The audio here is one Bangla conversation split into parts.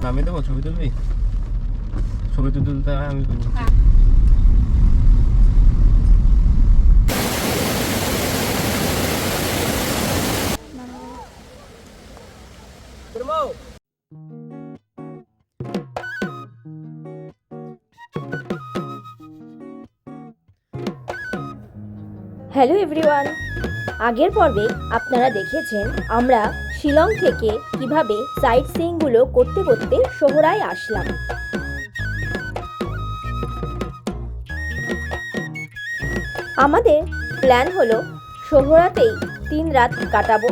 নামিয়ে দেবো, ছবি তুলবি? ছবি তুলতে আমি হ্যালো এভরিওয়ান, আগের পর্বে আপনারা দেখেছেন আমরা শিলং থেকে কিভাবে সাইট সিইংগুলো করতে করতে সোহরায় আসলাম। আমাদের প্ল্যান হলো সোহরাতেই 3 রাত কাটাবো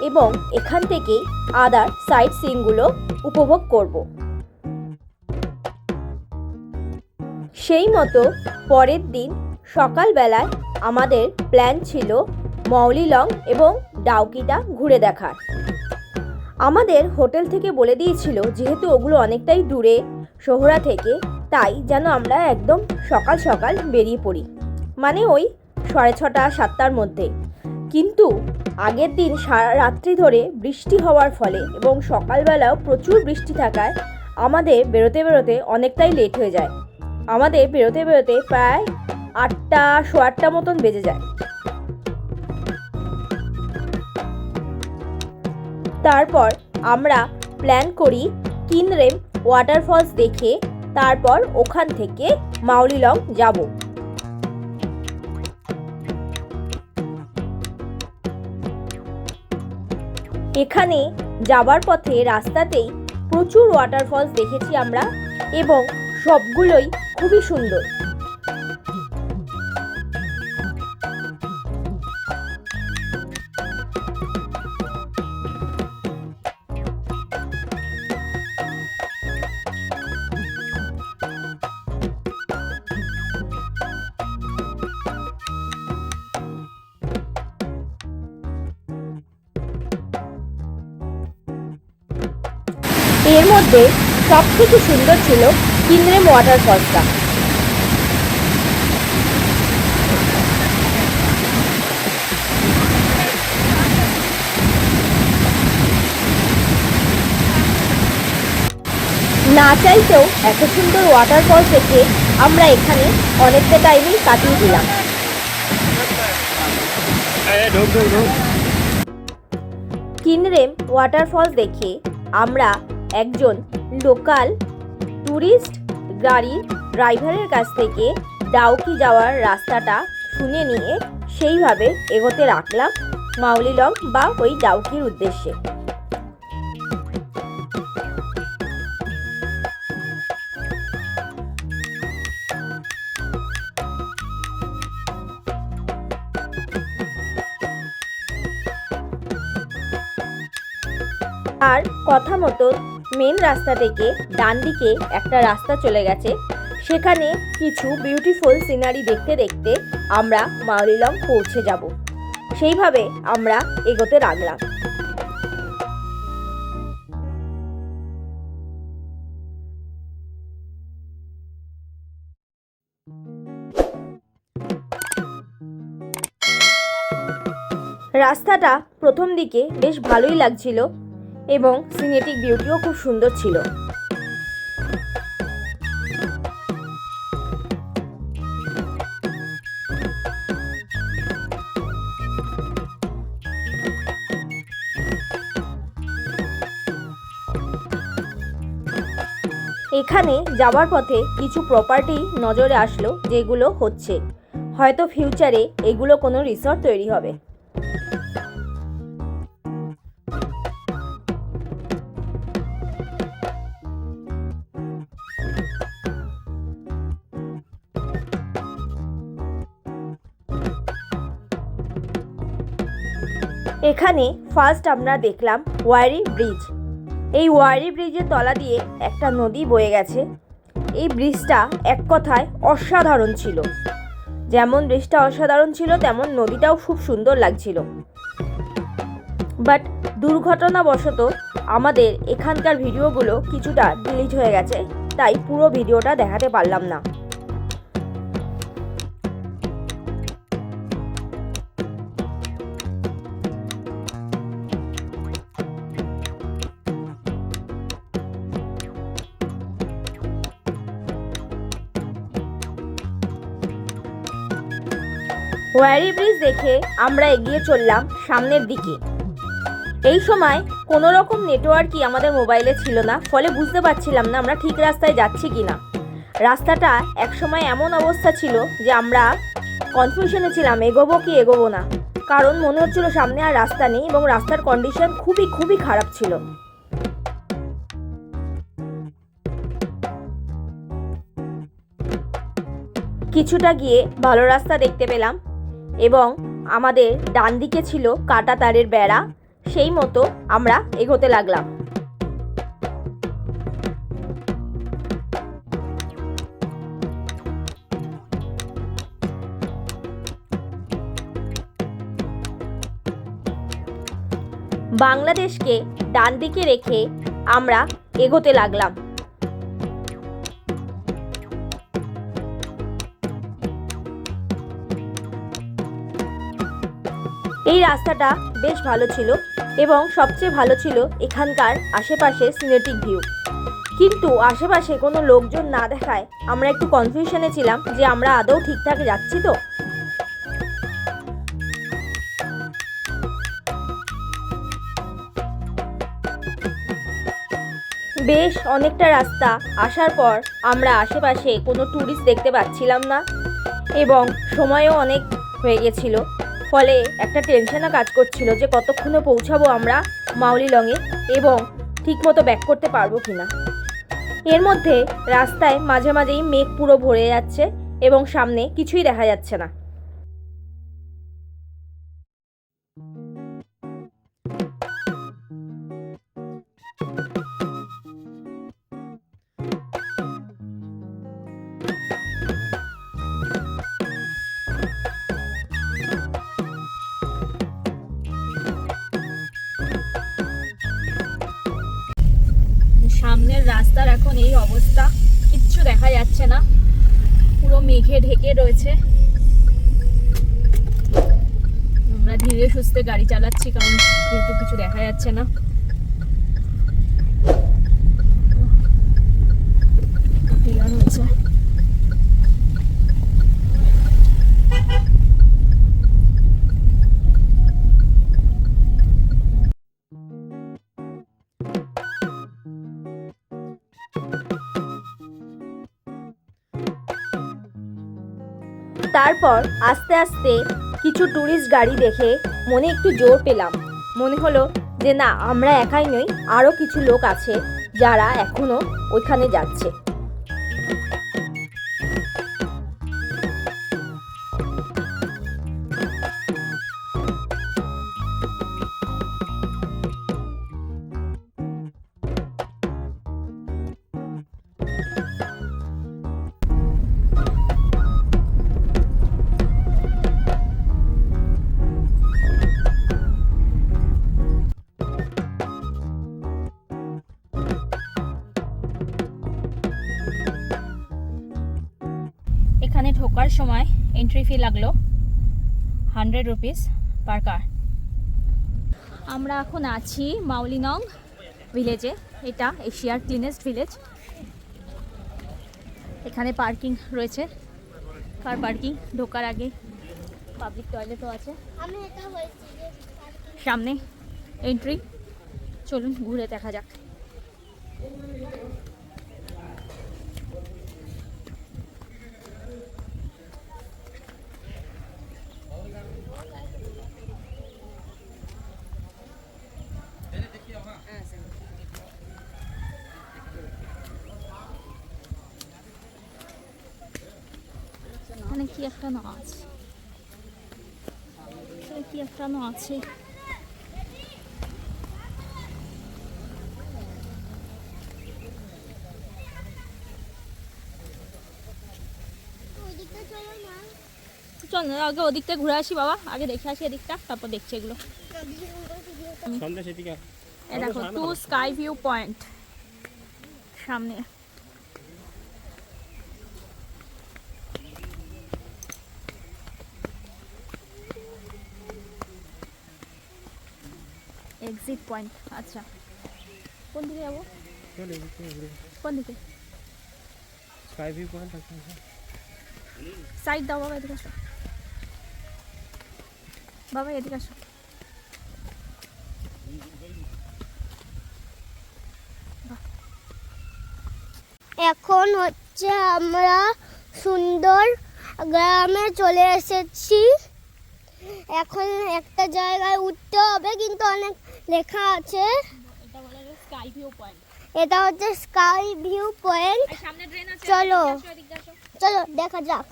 এবং এখান থেকেই আদার সাইট সিইংগুলো উপভোগ করব। সেই মতো পরের দিন সকালবেলায় আমাদের প্ল্যান ছিল মাউলিলং এবং ডাউকিটা ঘুরে দেখার। আমাদের হোটেল থেকে বলে দিয়েছিল যেহেতু ওগুলো অনেকটাই দূরে সোহরা থেকে, তাই যেন আমরা একদম সকাল সকাল বেরিয়ে পড়ি, মানে ওই 6:30 7টার মধ্যে। কিন্তু আগের দিন সারা রাত্রি ধরে বৃষ্টি হওয়ার ফলে এবং সকালবেলাও প্রচুর বৃষ্টি থাকায় আমাদের বেরোতে বেরোতে অনেকটাই লেট হয়ে যায়। আমাদের বেরোতে বেরোতে প্রায় 8টা 8:15 মতন বেজে যায়। তারপর আমরা প্ল্যান করি কিনরেম ওয়াটারফলস দেখে তারপর ওখান থেকে মাউলিলং যাব। এখানে যাবার পথে রাস্তাতেই প্রচুর ওয়াটারফলস দেখেছি আমরা এবং সবগুলোই খুবই সুন্দর। এর মধ্যে সবথেকে সুন্দর ছিল কিনরেম ওয়াটারফলসটা। না চাইতেও এত সুন্দর ওয়াটারফলস দেখে আমরা এখানে অনেকটা টাইমই কাটিয়ে দিলাম। কিনরেম ওয়াটারফলস দেখে আমরা একজন লোকাল ট্যুরিস্ট গাড়ির ড্রাইভারের কাছ থেকে ডাউকি যাওয়ার রাস্তাটা শুনে নিয়ে সেইভাবে এগোতে রাখলাম মাউলিলং বা ওই ডাউকির উদ্দেশ্যে। আর কথা মতো মেন রাস্তা থেকে ডান দিকে একটা রাস্তা চলে গেছে, সেখানে কিছু বিউটিফুল সিনারি দেখতে দেখতে আমরা মাউলিলং পৌঁছে যাব। সেইভাবে আমরা এগোতে লাগলাম। রাস্তাটা প্রথম দিকে বেশ ভালোই লাগছিল এবং সিনেটিক বিউটিও খুব সুন্দর ছিল। এখানে যাওয়ার পথে কিছু প্রপার্টি নজরে আসলো, যেগুলো হচ্ছে হয়তো ফিউচারে এগুলো কোনো রিসর্ট তৈরি হবে। এখানে ফার্স্ট আমরা দেখলাম ওয়ারি ব্রিজ। এই ওয়ারি ব্রিজের তলা দিয়ে একটা নদী বয়ে গেছে। এই ব্রিজটা এক কথায় অসাধারণ ছিল। যেমন ব্রিজটা অসাধারণ ছিল তেমন নদীটাও খুব সুন্দর লাগছিল। বাট দুর্ঘটনাবশত আমাদের এখানকার ভিডিওগুলো কিছুটা ডিলিট হয়ে গেছে, তাই পুরো ভিডিওটা দেখাতে পারলাম না। ওয়ারি ব্রিজ দেখে আমরা এগিয়ে চললাম সামনের দিকে। এই সময় কোনো রকম নেটওয়ার্কই আমাদের মোবাইলে ছিল না, ফলে বুঝতে পারছিলাম না আমরা ঠিক রাস্তায় যাচ্ছি কি না। রাস্তাটা একসময় এমন অবস্থা ছিল যে আমরা কনফিউশনে ছিলাম এগোবো কি এগোবো না, কারণ মনে হচ্ছিল সামনে আর রাস্তা নেই এবং রাস্তার কন্ডিশন খুবই খুবই খারাপ ছিল। কিছুটা গিয়ে ভালো রাস্তা দেখতে পেলাম এবং আমাদের ডান দিকে ছিল কাটা তারের বেড়া, সেই মতো আমরা এগোতে লাগলাম। বাংলাদেশকে ডান দিকে রেখে আমরা এগোতে লাগলাম। এই রাস্তাটা বেশ ভালো ছিল এবং সবচেয়ে ভালো ছিল এখানকার আশেপাশে সিনেটিক ভিউ। কিন্তু আশেপাশে কোনো লোকজন না দেখায় আমরা একটু কনফিউশনে ছিলাম যে আমরা আদৌ ঠিকঠাক যাচ্ছি তো। বেশ অনেকটা রাস্তা আসার পর আমরা আশেপাশে কোনো ট্যুরিস্ট দেখতে পাচ্ছিলাম না এবং সময়ও অনেক হয়ে গেছিল, ফলে একটা টেনশনও কাজ করছিল যে কতক্ষণে পৌঁছাবো আমরা মাউলিলংয়ে এবং ঠিকমতো ব্যাক করতে পারবো কিনা। এর মধ্যে রাস্তায় মাঝে মাঝেই মেঘ পুরো ভরে যাচ্ছে এবং সামনে কিছুই দেখা যাচ্ছে না। সামনের রাস্তার এখন এই অবস্থা, কিচ্ছু দেখা যাচ্ছে না, পুরো মেঘে ঢেকে রয়েছে। আমরা ধীরে সুস্থে গাড়ি চালাচ্ছি কারণ যেহেতু কিছু দেখা যাচ্ছে না। হচ্ছে তারপর আস্তে আস্তে কিছু ট্যুরিস্ট গাড়ি দেখে মনে একটু জোর পেলাম। মনে হলো যে না, আমরা একাই নই, আরও কিছু লোক আছে যারা এখনও ওইখানে যাচ্ছে। এখানে ঢোকার সময় এন্ট্রি ফি লাগলো 100 রুপিস পার কার। আমরা এখন আছি মাউলিনং ভিলেজে। এটা এশিয়ার ক্লিনেস্ট ভিলেজ। এখানে পার্কিং রয়েছে, কার পার্কিং। ঢোকার আগে পাবলিক টয়লেটও আছে। সামনে এন্ট্রি, চলুন ঘুরে দেখা যাক। এখানে কি একটা না আছে, কি একটা না আছে। চল না, আগে ওদিকটা ঘুরে আসি বাবা, আগে দেখে আসি এদিকটা, তারপর দেখছি এগুলো। দেখো টু স্কাই ভিউ পয়েন্ট সামনে। Exit point. আচ্ছা, কোন দিকে যাবো? কোন দিকে? স্কাই ভিউ পয়েন্ট আছে। সাইড দাও বাবা, এদিকে আসো। বাবা এদিকে আসো। এখন হচ্ছে আমরা সুন্দর গ্রামে চলে এসেছি। এখন একটা জায়গায় উঠতে হবে, কিন্তু অনেক লেখা আছে। এটা বলা যায় স্কাই ভিউ পয়েন্ট। এটা হচ্ছে স্কাই ভিউ পয়েন্ট। আর সামনে ট্রেন আছে, চলো। এদিকে আসো। চলো দেখা যাক।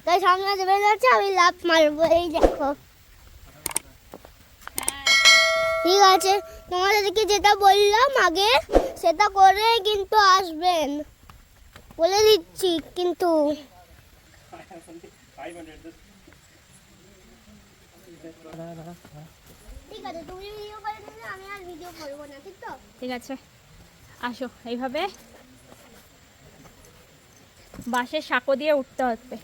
তাই সামনে বের আছে, আমি লাফ মারবো। এই দেখো, ঠিক আছে। তোমাদেরকে যেটা বললাম আগে, সেটা করে কিন্তু আসবেন, বলে দিচ্ছি। কিন্তু ঠিক আছে, তুমি ভিডিও করে দিলে আমি আর ভিডিও করবো না, ঠিক তো? ঠিক আছে, আসো। এইভাবে বাঁশের সাঁকো দিয়ে উঠতে হবে।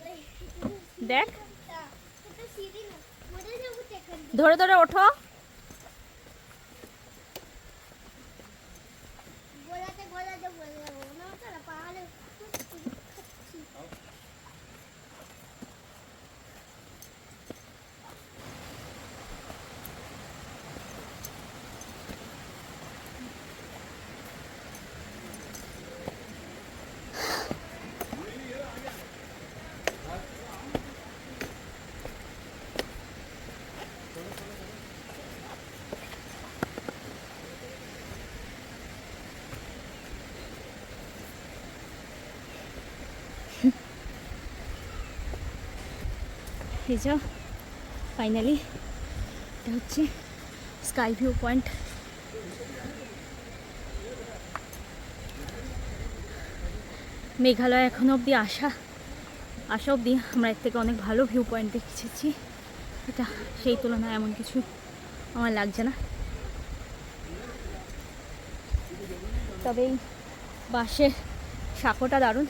দেখ, ধরে ধরে ওঠো। গোলাতে গোলাতে বলে যাবো না, ওটা পাহাড়ে। এই যে ফাইনালি এটা হচ্ছে স্কাই ভিউ পয়েন্ট। মেঘালয় এখনো অবধি আসা অবধি আমরা এর থেকে অনেক ভালো ভিউ পয়েন্ট দেখেছি। এটা সেই তুলনায় এমন কিছু আমার লাগছে না। তবে এই বাঁশের সাঁকোটা দারুণ।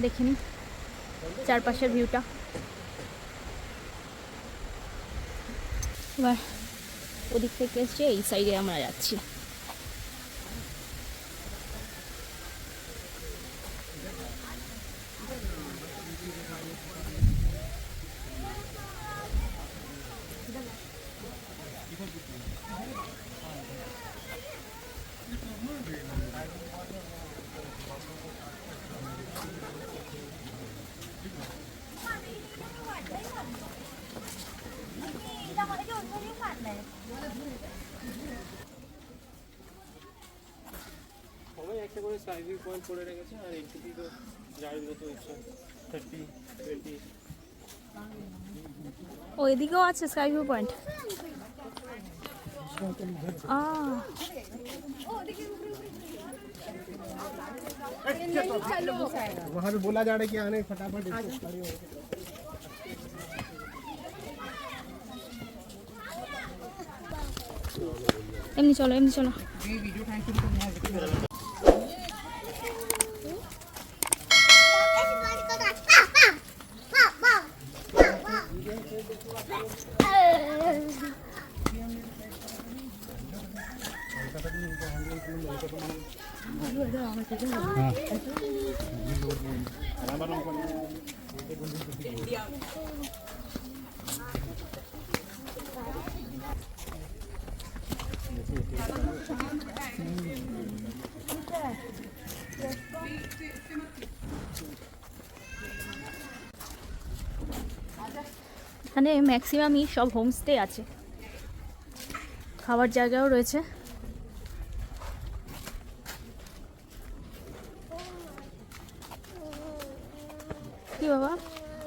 দেখিনি চারপাশের ভিউটা। এবার ওদিক থেকে এসছে, এই সাইডে আমরা যাচ্ছি। সবাই একটা করে স্কাই ভিউ পয়েন্ট করে রেখেছে, আর এইটুকুই তো যার যত ইচ্ছা 30, 20। ও এদিকেও আছে স্কাই ভিউ পয়েন্ট। वहाँ पे बोला जा रहा है कि आने फटाफट এমনি চলো, এমনি চলো। এখানে ম্যাক্সিমামই সব হোমস্টে আছে, খাবার জায়গাও রয়েছে। কি বাবা,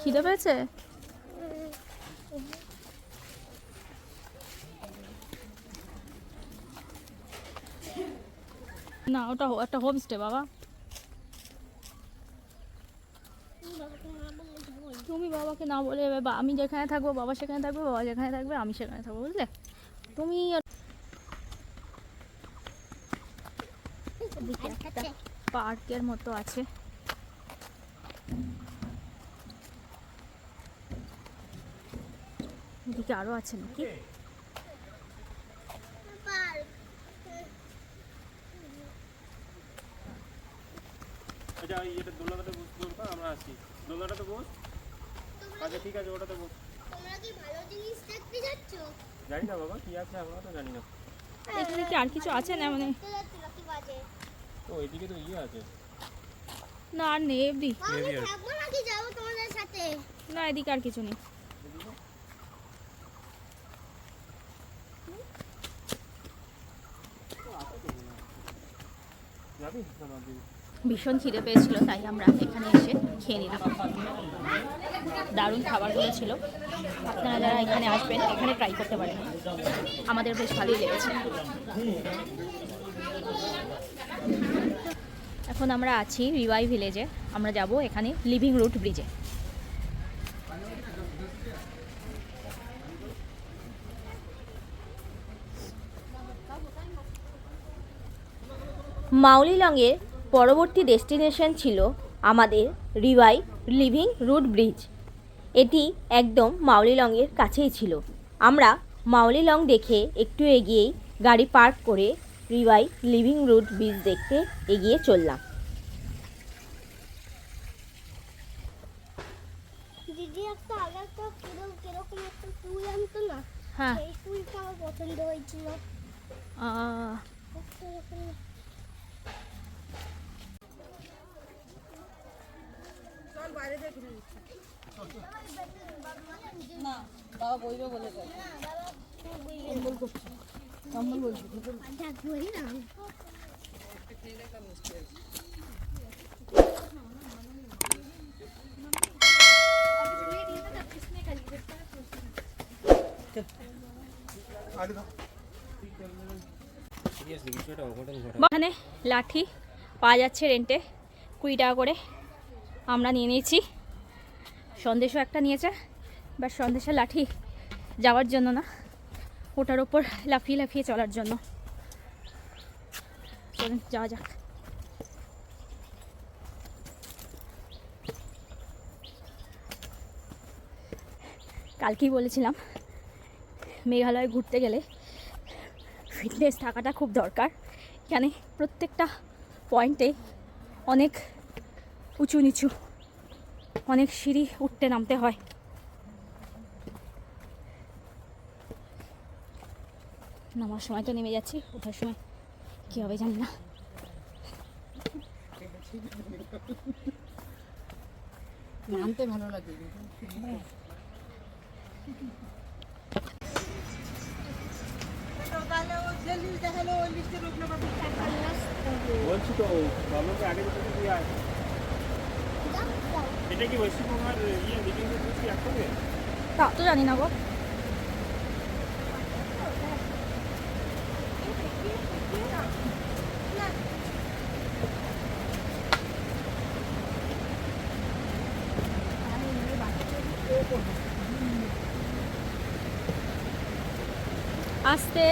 খিদে পেয়েছে? না, ওটা একটা হোমস্টে বাবা। তুমি বাবাকে না বলে আমি যেখানে থাকবো বাবা সেখানে থাকবে, বাবা যেখানে থাকবে আমি সেখানে থাকবো, বুঝলে? তুমি একটা পার্কের মতো আছে। এদিকে আরো আছে নাকি? আচ্ছা, এটা দোলনাটাতে বসবো, আমরা আসি। দোলনাটাতে বস। আচ্ছা ঠিক আছে, ওটা দেবো। তোমরা কি ভালো জিনিস দেখতে যাচ্ছ? জানি না বাবা কি আছে, আমরা তো জানি না। এখানে কি আর কিছু আছে না? মানে দেখতে যাচ্ছ নাকি বাজে? তো এইদিকে তো ইয়ে আছে। না আর নেই এমনি। মা, আমি থাকবো নাকি যাবো তোমাদের সাথে? না এদিকে আর কিছু নেই। যাবি না বাদ দিবি? ভীষণ খিদে পেয়েছিল, তাই আমরা এখানে এসে খেয়ে নিলাম। দারুণ খাবারগুলো ছিল। আপনারা যারা এখানে আসবেন এখানে ট্রাই করতে পারেন, আমাদের বেশ ভালোই লেগেছে। এখন আমরা আছি রিভাই ভিলেজে। আমরা যাব এখানে লিভিং রুট ব্রিজে। মাউলিলংয়ের পরবর্তী ডেস্টিনেশন ছিল আমাদের রিভাই লিভিং রুট ব্রিজ। এটি একদম মাউলিলংয়ের কাছেই ছিল। আমরা মাউলিলং দেখে একটু এগিয়েই গাড়ি পার্ক করে রিভাই লিভিং রুট ব্রিজ দেখতে এগিয়ে চললাম। দিদি একটা আগে একটা কিরকম একটা ফুল আনতো না, হ্যাঁ, সেই ফুলটা আমার পছন্দ হয়েছিল। সিরিয়াসলি কিছু একটা অঘটন ঘটে। এখানে লাঠি পাওয়া যাচ্ছে রেন্টে 20 টাকা করে। আমরা নিয়ে নিয়েছি। সন্দেশও একটা নিয়েছে, বাট সন্দেশের লাঠি যাওয়ার জন্য না, ওটার ওপর লাফিয়ে লাফিয়ে চলার জন্য। চলুন যাওয়া যাক। কালকেই বলেছিলাম মেঘালয়ে ঘুরতে গেলে ফিটনেস থাকাটা খুব দরকার। এখানে প্রত্যেকটা পয়েন্টে অনেক উঁচু নিচু, অনেক সিঁড়ি উঠতে নামতে হয়। নামার সময় তো নেমে যাচ্ছি, ওঠার সময় কী হবে জানি না। নামতে ভালো লাগে। বলছি তো বাবাকে আগে যেতে দিয়ে আয়। এটা কি পশ্চিমবঙ্গের ইয়ে লিভিং রুট ব্রিজ কি একসাথে? তা তো জানি না গো। আস্তে।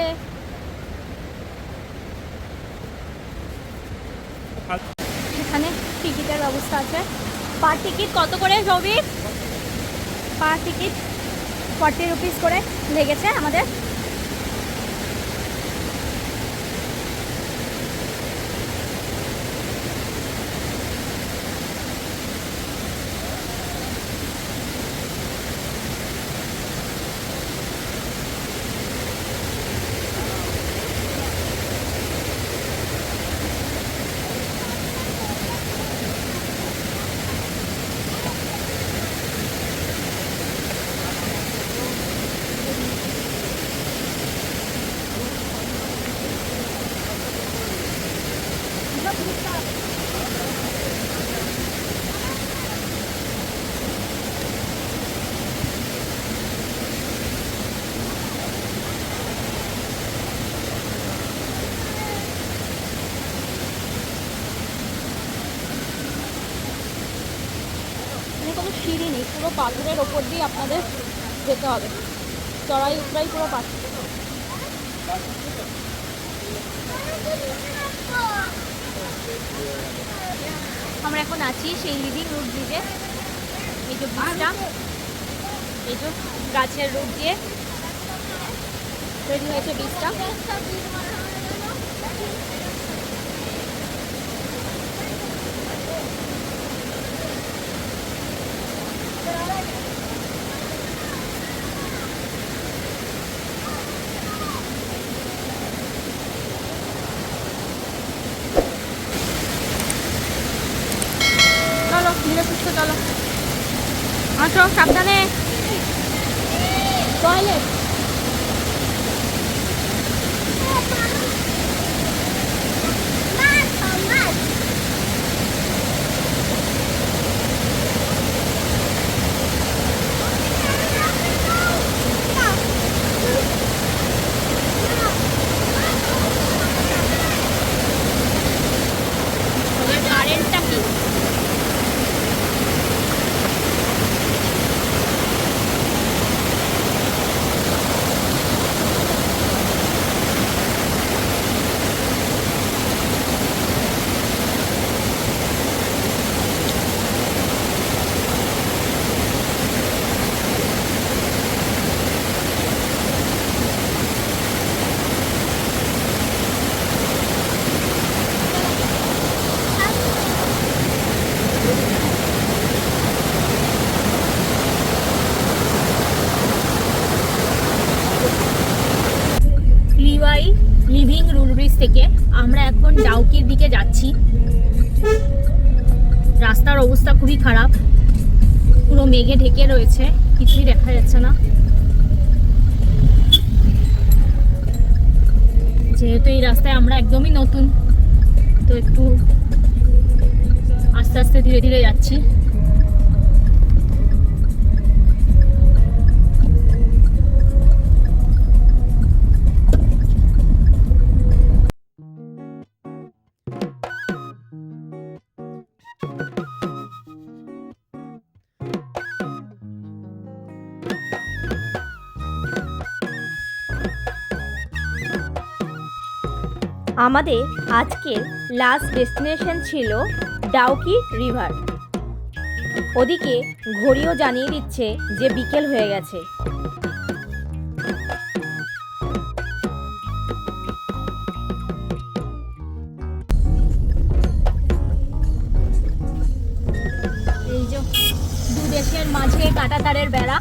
এখানে টিকিটের ব্যবস্থা আছে। পার টিকিট কত করে সৌভিক? পার টিকিট 40 রুপিস করে লেগেছে আমাদের। কোনো সিঁড়ি নেই, পুরো পাথরের ওপর দিয়ে আপনাদের যেতে হবে। চড়াই উতরাই পুরো পাথর। আমরা এখন আছি সেই লিভিং রুট ব্রিজে। এই যে ব্রিজটা, এই যে গাছের রুট দিয়ে তৈরি হয়েছে ব্রিজটা। চলো আসো, সাবধানে। টয়লেট কারেন্টটা কি? লিভাই লিভিং রুল ব্রিজ থেকে আমরা এখন ডাউকির দিকে যাচ্ছি। রাস্তার অবস্থা খুবই খারাপ, পুরো মেঘে ঢেকে রয়েছে, কিছুই দেখা যাচ্ছে না। যেহেতু এই রাস্তায় আমরা একদমই নতুন, তো একটু আস্তে আস্তে ধীরে ধীরে যাচ্ছি। আমাদের আজকের লাস্ট ডেস্টিনেশন ছিল ডাউকি রিভার। ওদিকে ঘড়িও জানিয়ে দিচ্ছে যে বিকেল হয়ে গেছে। এই যে দু দেশের মাঝে কাঁটাতারের বেড়া।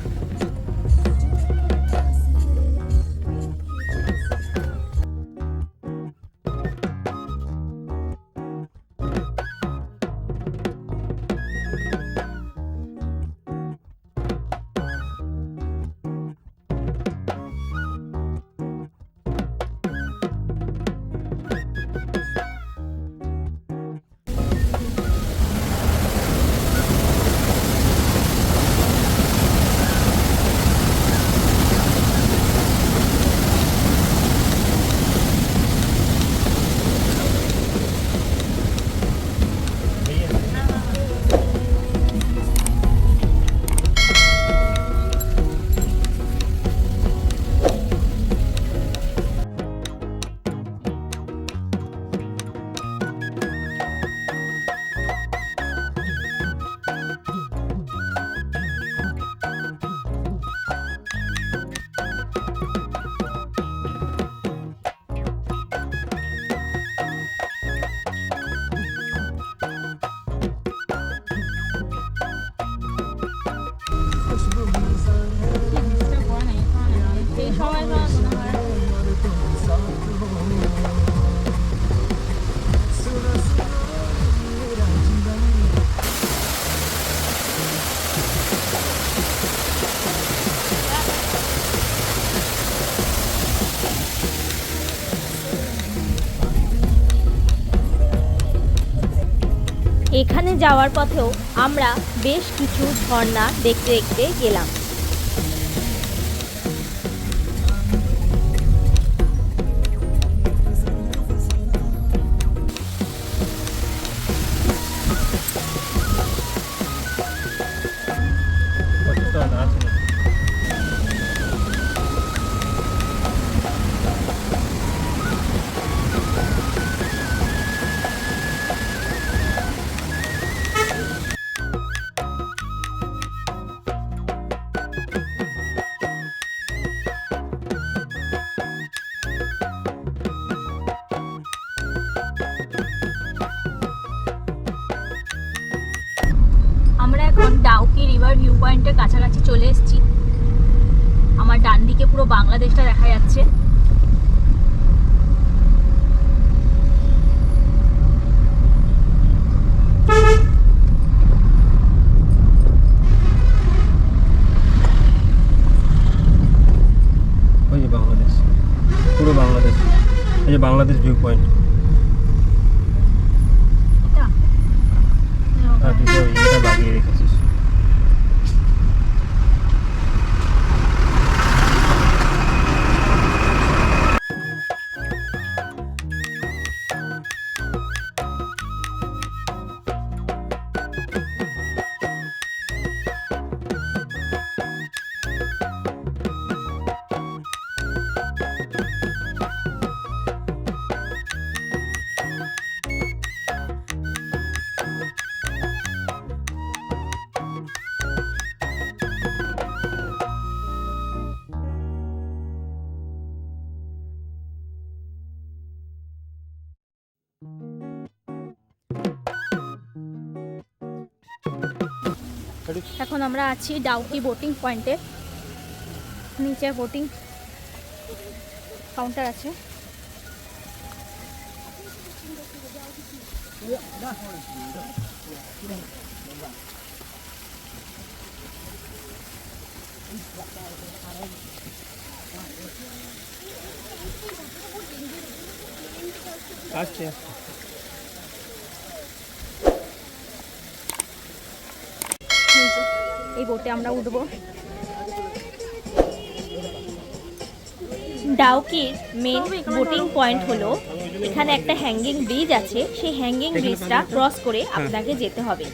এখানে যাওয়ার পথেও আমরা বেশ কিছু ঝর্ণা দেখতে দেখতে গেলাম। আমরা এখন ডাউকি রিভার ভিউ পয়েন্টের কাছাকাছি চলে এসেছি। আমার ডান দিকে পুরো বাংলাদেশটা দেখা যাচ্ছে। বাংলাদেশ, পুরো বাংলাদেশ। এই যে বাংলাদেশ ভিউ পয়েন্ট। আর দুটো এটা লাগিয়ে রেখেছিস। এখন আমরা আছি ডাউকি বোটিং পয়েন্টে। নিচে বোটিং কাউন্টার আছে। আসছে এই বোটে আমরা উঠবো। ডাউকির মেন বোটিং পয়েন্ট হলো এখানে একটা হ্যাঙ্গিং ব্রিজ আছে, সেই হ্যাঙ্গিং ব্রিজটা ক্রস করে আপনাকে যেতে হবে।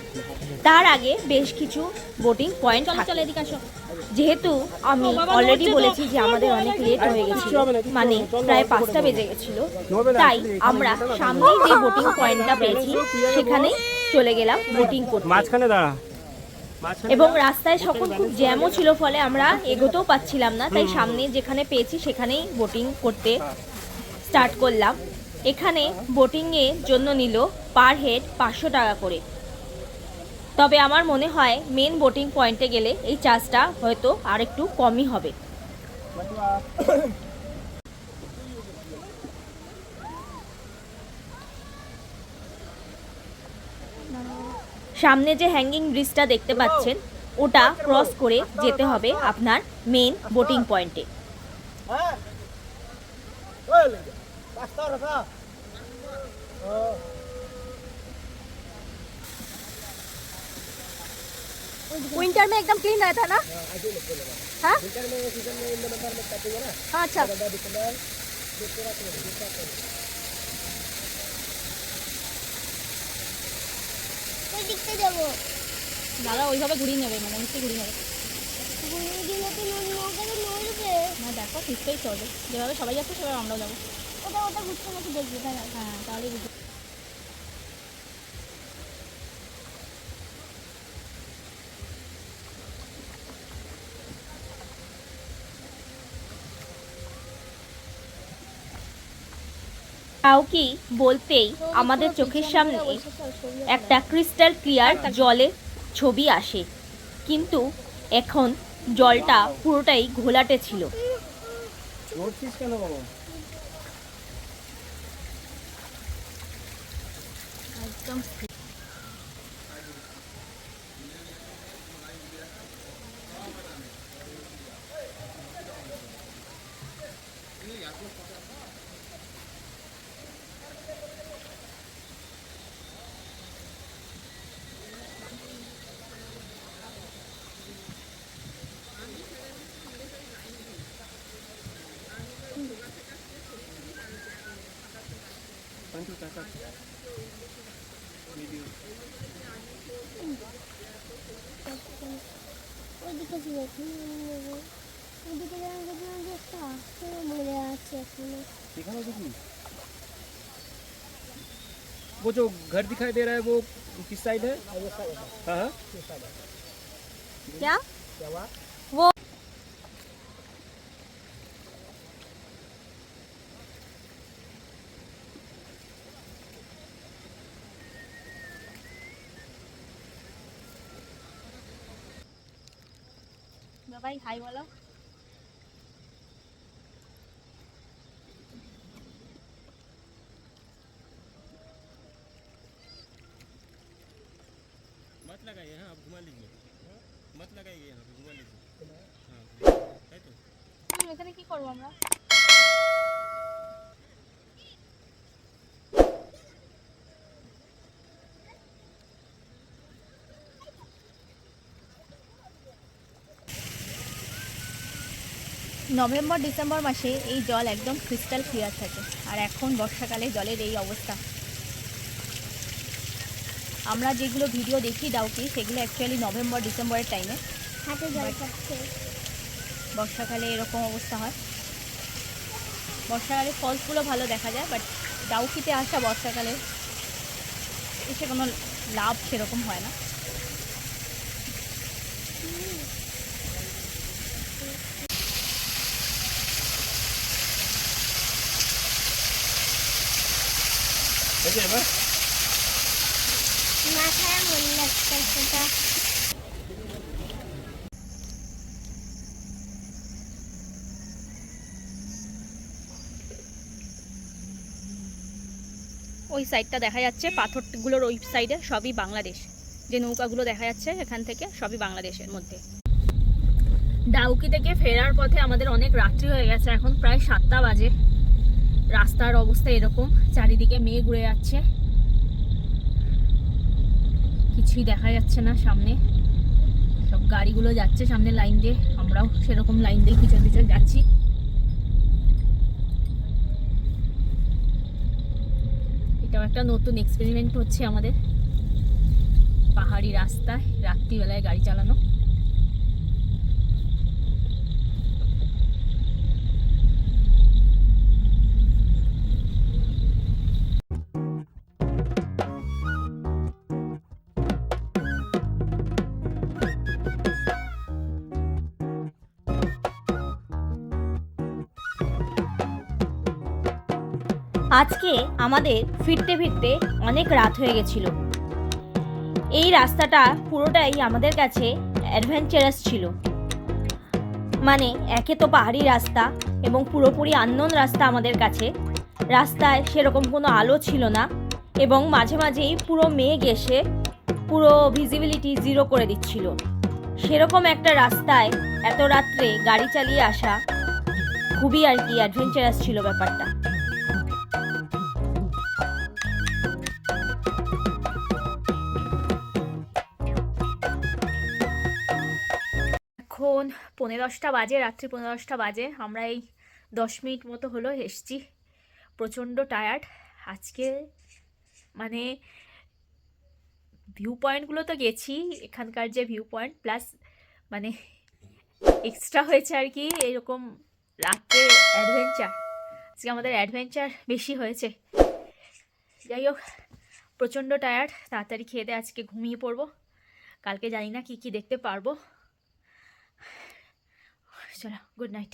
তার আগে বেশ কিছু বোটিং পয়েন্ট চলে এদিকে আসো। যেহেতু আমি অলরেডি বলেছি যে আমাদের অনেক লেট হয়ে গেছিল, মানে প্রায় 5টা বেজে গেছিল, তাই আমরা সামনেই যে বোটিং পয়েন্টটা পেয়েছি সেখানে চলে গেলাম বোটিং করতে। মাঝখানে দাঁড়া। এবং রাস্তায় সকল খুব জ্যামও ছিল, ফলে আমরা এগোতেও পাচ্ছিলাম না, তাই সামনে যেখানে পেয়েছি সেখানেই বোটিং করতে স্টার্ট করলাম। এখানে বোটিংয়ের জন্য নিল পার হেড 500 টাকা করে। তবে আমার মনে হয় মেন বোটিং পয়েন্টে গেলে এই চার্জটা হয়তো আর একটু কমই হবে। সামনে যে হ্যাঙ্গিং ব্রিজটা দেখতে পাচ্ছেন ওটা ক্রস করে যেতে হবে আপনার মেন বোটিং পয়েন্টে। विंटर में एकदम क्लीन रहता है ना? हाँ? हाँ अच्छा। ওই দিকতে যাবো। দাদা ওইভাবে ঘুরিয়ে নেবে, মানে নিশ্চয়ই ঘুরিয়ে নেবে। ঘুরিয়ে দিলে তো নৌকাটা নড়বে। না দেখো নিশ্চয়ই চলবে, যেভাবে সবাই যাচ্ছে সেভাবে আমরাও যাবো। ওটা ঘুরতে নাকি দেখবে তাই না? হ্যাঁ তাহলে বুঝতে। ডাউকি বলতেই আমাদের চোখের সামনে একটা ক্রিস্টাল ক্লিয়ার জলের ছবি আসে, কিন্তু এখন জলটা পুরোটাই ঘোলাটে ছিল। নড়ছিস কেন বাবা? একদম ওইদিকে ছিল ওইদিকে দেখলাম যে একটা আসতে মরে আছে এখনো। दिखाओ देखो। वो जो घर दिखाई दे रहा है वो किस साइड है? हाँ क्या भाई हाय बोलो। मत लगाइए, हाँ आप घुमा लीजिए, मत लगाइए यहाँ पे, घुमा लीजिए। हाँ है तो এখানে কি করবো আমরা? নভেম্বর ডিসেম্বর মাসে এই জল একদম ক্রিস্টাল ক্লিয়ার থাকে, আর এখন বর্ষাকালে জলের এই অবস্থা। আমরা যেগুলো ভিডিও দেখি ডাউকি, সেগুলো অ্যাকচুয়ালি নভেম্বর ডিসেম্বরের টাইমে। হাতে জল পড়ছে। বর্ষাকালে এরকম অবস্থা হয়। বর্ষাকালে ফলসগুলো ভালো দেখা যায়, বাট ডাউকিতে আসা বর্ষাকালে এসে কোনো লাভ সেরকম হয় না। এবার মাথায় মনে লাগছে সেটা। ওই সাইডটা দেখা যাচ্ছে, পাথরগুলোর ওই সাইডে সবই বাংলাদেশ। যে নৌকাগুলো দেখা যাচ্ছে এখান থেকে সবই বাংলাদেশের মধ্যে। ডাউকি থেকে ফেরার পথে আমাদের অনেক রাত্রি হয়ে গেছে, এখন প্রায় 7টা বাজে। রাস্তার অবস্থা এরকম, চারিদিকে মেঘ উড়ে যাচ্ছে, কিছুই দেখা যাচ্ছে না সামনে। সব গাড়িগুলো যাচ্ছে সামনে লাইন দিয়ে, আমরাও সেরকম লাইন দিয়ে পিছন পিছন যাচ্ছি। এটাও একটা নতুন এক্সপেরিমেন্ট হচ্ছে আমাদের, পাহাড়ি রাস্তায় রাত্রিবেলায় গাড়ি চালানো। আজকে আমাদের ফিরতে ফিরতে অনেক রাত হয়ে গেছিল। এই রাস্তাটা পুরোটাই আমাদের কাছে অ্যাডভেঞ্চারাস ছিল। মানে একে তো পাহাড়ি রাস্তা এবং পুরোপুরি আননোন রাস্তা আমাদের কাছে। রাস্তায় সেরকম কোনো আলো ছিল না এবং মাঝে মাঝেই পুরো মেঘ এসে পুরো ভিজিবিলিটি জিরো করে দিচ্ছিল। সেরকম একটা রাস্তায় এত রাত্রে গাড়ি চালিয়ে আসা খুবই আর কি অ্যাডভেঞ্চারাস ছিল ব্যাপারটা। এখন 10:15 বাজে, রাত্রি 10:15 বাজে। আমরা এই 10 মিনিট মতো হলো এসছি। প্রচণ্ড টায়ার্ড আজকে। মানে ভিউ পয়েন্টগুলো তো গেছি, এখানকার যে ভিউ পয়েন্ট প্লাস মানে এক্সট্রা হয়েছে আর কি এরকম রাত্রে অ্যাডভেঞ্চার। আজকে আমাদের অ্যাডভেঞ্চার বেশি হয়েছে। যাই হোক, প্রচণ্ড টায়ার্ড, তাড়াতাড়ি খেয়ে দিয়ে আজকে ঘুমিয়ে পড়বো। কালকে জানি না কি কি দেখতে পারবো। চলো, গুড নাইট।